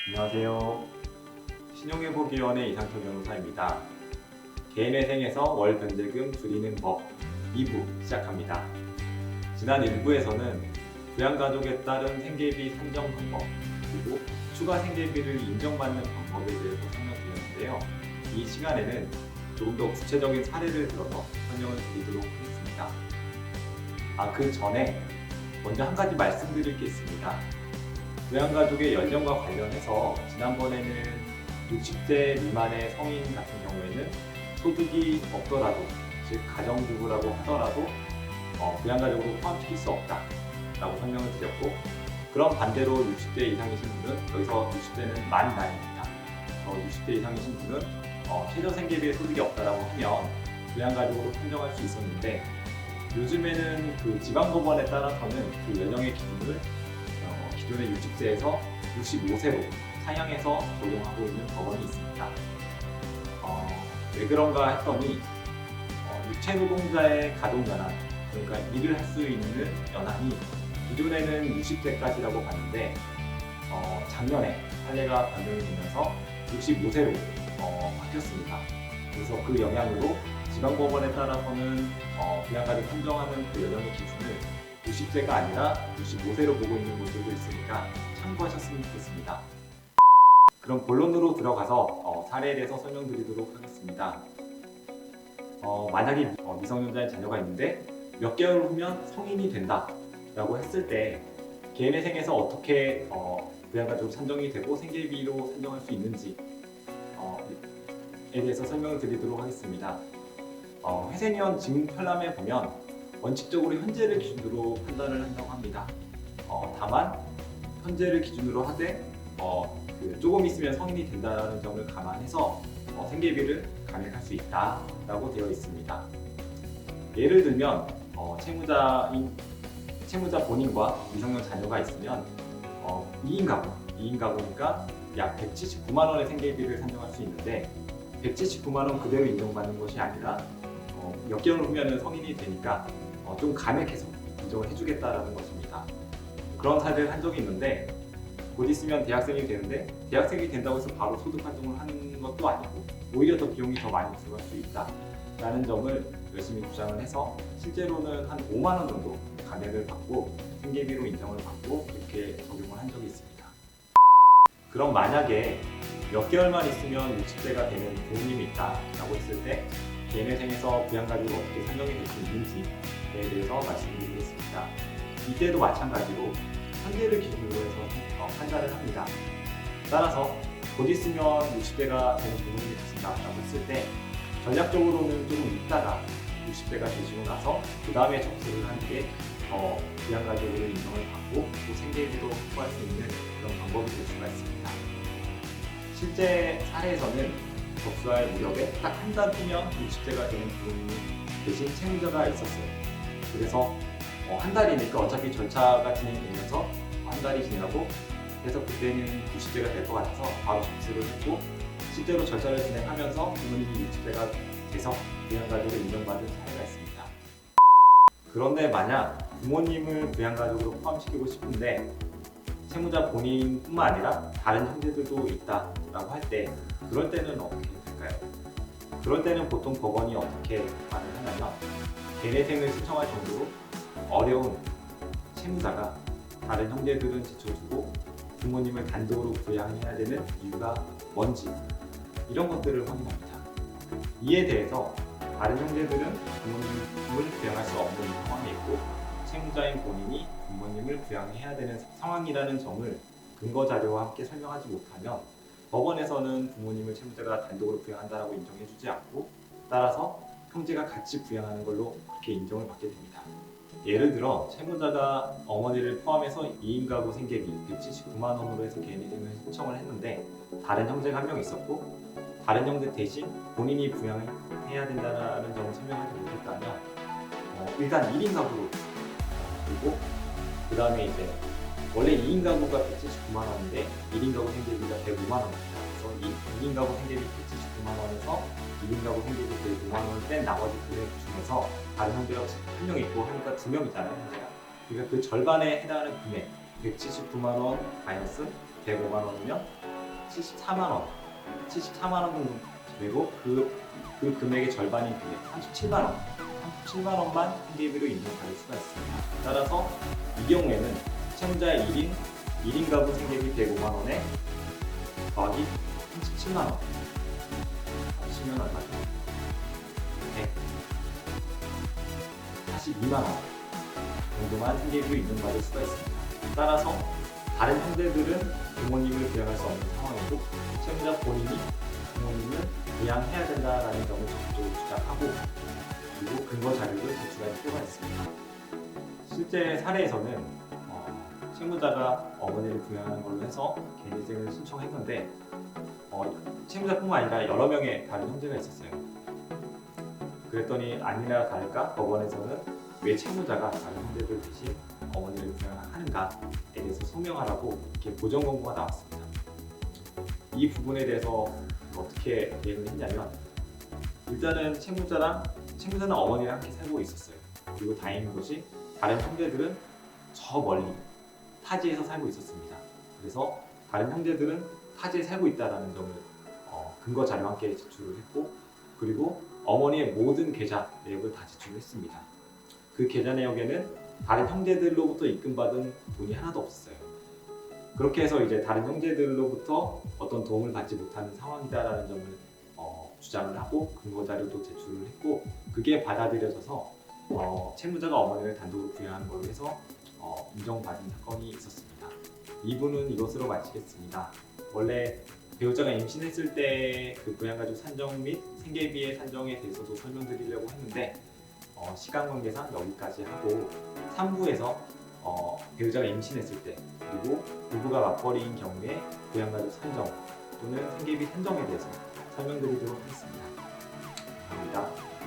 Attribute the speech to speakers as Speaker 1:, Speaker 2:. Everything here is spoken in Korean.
Speaker 1: 안녕하세요. 신용회복위원회 이상철 변호사입니다. 개인회생에서 월 변제금 줄이는 법 2부 시작합니다. 지난 1부에서는 부양가족에 따른 생계비 산정 방법 그리고 추가 생계비를 인정받는 방법에 대해서 설명드렸는데요. 이 시간에는 조금 더 구체적인 사례를 들어서 설명을 드리도록 하겠습니다. 그 전에 먼저 한 가지 말씀드릴 게 있습니다. 부양가족의 연령과 관련해서 지난번에는 60세 미만의 성인 같은 경우에는 소득이 없더라도, 즉 가정주부라고 하더라도 부양가족으로 포함시킬 수 없다라고 설명을 드렸고, 그런 반대로 60대 이상이신 분은, 여기서 60대는 만 나이입니다. 60대 이상이신 분은 최저생계비의 소득이 없다라고 하면 부양가족으로 판정할 수 있었는데, 요즘에는 그 지방법원에 따라서는 그 연령의 기준을 기존의 60세에서 65세로 상향해서 적용하고 있는 법원이 있습니다. 왜 그런가 했더니 육체노동자의 가동연한, 그러니까 일을 할 수 있는 연한이 기존에는 60세까지라고 봤는데 작년에 판례가 변경이 되면서 65세로 바뀌었습니다. 그래서 그 영향으로 지방법원에 따라서는 부양가족 판정하는 그 연령의 기준을 60세가 아니라 65세로 보고 있는 곳들도 있으니까 참고하셨으면 좋겠습니다. 그럼 본론으로 들어가서 사례에 대해서 설명드리도록 하겠습니다. 만약에 미성년자의 자녀가 있는데 몇 개월 후면 성인이 된다라고 했을 때 개인회생에서 어떻게 부양가족으로 산정이 되고 생계비로 산정할 수 있는지에 대해서 설명을 드리도록 하겠습니다. 회생연 징편람에 보면 원칙적으로 현재를 기준으로 판단을 한다고 합니다. 다만 현재를 기준으로 하되 조금 있으면 성인이 된다는 점을 감안해서 생계비를 감액할 수 있다라고 되어 있습니다. 예를 들면 채무자 본인과 미성년 자녀가 있으면 2인 가구니까 약 179만 원의 생계비를 산정할 수 있는데 179만 원 그대로 인정받는 것이 아니라 몇 개월 후면 성인이 되니까 좀 감액해서 인정을 해주겠다라는 것입니다. 그런 사례를 한 적이 있는데 곧 있으면 대학생이 되는데 대학생이 된다고 해서 바로 소득 판정을 하는 것도 아니고 오히려 더 비용이 더 많이 들어갈 수 있다라는 점을 열심히 주장을 해서 실제로는 한 5만 원 정도 감액을 받고 생계비로 인정을 받고 이렇게 적용을 한 적이 있습니다. 그럼 만약에 몇 개월만 있으면 60세가 되는 부모님이 있다라고 했을 때 개인회생에서 부양가족으로 어떻게 산정이 될 수 있는지에 대해서 말씀드리겠습니다. 이때도 마찬가지로 현재를 기준으로 해서 판단을 합니다. 따라서 곧 있으면 60대가 되는 부모님이 되신다고 했을 때 전략적으로는 좀 있다가 60대가 되시고 나서 그 다음에 접수를 하는 게 부양가족으로 인정을 받고 또 생계비로 확보할 수 있는 그런 방법이 될 수가 있습니다. 실제 사례에서는 접수할 무렵에 딱 한 달 후면 60세가 되는 부모님이 대신 채무자가 있었어요. 그래서 한 달이니까 어차피 절차가 진행되면서 한 달이 지나고 그래서 그때는 60세가 될 것 같아서 바로 접수를 했고 실제로 절차를 진행하면서 부모님이 60세가 돼서 부양가족을 인정받은 사례가 있습니다. 그런데 만약 부모님을 부양가족으로 포함시키고 싶은데 채무자 본인뿐만 아니라 다른 형제들도 있다라고 할 때 그럴 때는 어떻게 될까요? 그럴 때는 보통 법원이 어떻게 말을 하냐면 개인회생을 신청할 정도로 어려운 채무자가 다른 형제들은 제쳐주고 부모님을 단독으로 부양해야 되는 이유가 뭔지 이런 것들을 확인합니다. 이에 대해서 다른 형제들은 부모님을 부양할 수 없는 상황에 있고 채무자인 본인이 부모님을 부양해야 되는 상황이라는 점을 근거 자료와 함께 설명하지 못하면 법원에서는 부모님을 채무자가 단독으로 부양한다라고 인정해주지 않고 따라서 형제가 같이 부양하는 걸로 그렇게 인정을 받게 됩니다. 예를 들어 채무자가 어머니를 포함해서 2인 가구 생계비 179만 원으로 해서 개인회생을 신청을 했는데 다른 형제가 한 명 있었고 다른 형제 대신 본인이 부양해야 된다는 점을 설명하지 못했다면 일단 1인 가구로 그리고 그 다음에 이제 원래 2인 가구가 179만 원인데 1인 가구 생계비가 105만 원입니다. 그래서 2인 가구 생계비 179만 원에서 2인 가구 생계비 105만 원을 뺀 나머지 금액 중에서 다른 형제가 한 명 있고 하니까 2명 있잖아요, 형제가. 그러니까 그 절반에 해당하는 금액 179만 원 마이너스 105만 원이면 74만 원. 74만 원 정도 되고 그 금액의 절반인 금액 37만 원. 37만 원만 생계비로 인정받을 수가 있습니다. 따라서 이 경우에는 채무자의 1인 가구 생계비 105만 원에 더하기 37만 원. 하시면 얼마죠? 142만 원 정도만 생계비로 인정받을 수가 있습니다. 따라서 다른 형제들은 부모님을 부양할 수 없는 상황이고 채무자 본인이 부모님을 부양해야 된다라는 점을 적극적으로 주장하고 그리고 근거 자료를 제출할 필요가 있습니다. 실제 사례에서는 채무자가 어머니를 부양하는 걸로 해서 개인회생을 신청했는데 채무자뿐만 아니라 여러 명의 다른 형제가 있었어요. 그랬더니 아니나 다를까 법원에서는 왜 채무자가 다른 형제들 대신 어머니를 부양하는가에 대해서 소명하라고 이렇게 보정 권고가 나왔습니다. 이 부분에 대해서 어떻게 대응을 했냐면 일단은 채무자는 어머니랑 함께 살고 있었어요. 그리고 다행인 것이 다른 형제들은 저 멀리 타지에서 살고 있었습니다. 그래서 다른 형제들은 타지에 살고 있다는 점을 근거 자료와 함께 제출을 했고 그리고 어머니의 모든 계좌 내역을 다 제출했습니다. 그 계좌 내역에는 다른 형제들로부터 입금받은 돈이 하나도 없었어요. 그렇게 해서 이제 다른 형제들로부터 어떤 도움을 받지 못하는 상황이다라는 점을 주장을 하고 근거 자료도 제출을 했고 그게 받아들여져서 채무자가 어머니를 단독으로 부양하는 걸로 해서 인정받은 사건이 있었습니다. 2부는 이것으로 마치겠습니다. 원래 배우자가 임신했을 때 그 부양가족 산정 및 생계비의 산정에 대해서도 설명드리려고 했는데 시간 관계상 여기까지 하고 3부에서 배우자가 임신했을 때 그리고 부부가 맞벌이인 경우에 부양가족 산정 또는 생계비 산정에 대해서 설명드리도록 하겠습니다. 감사합니다.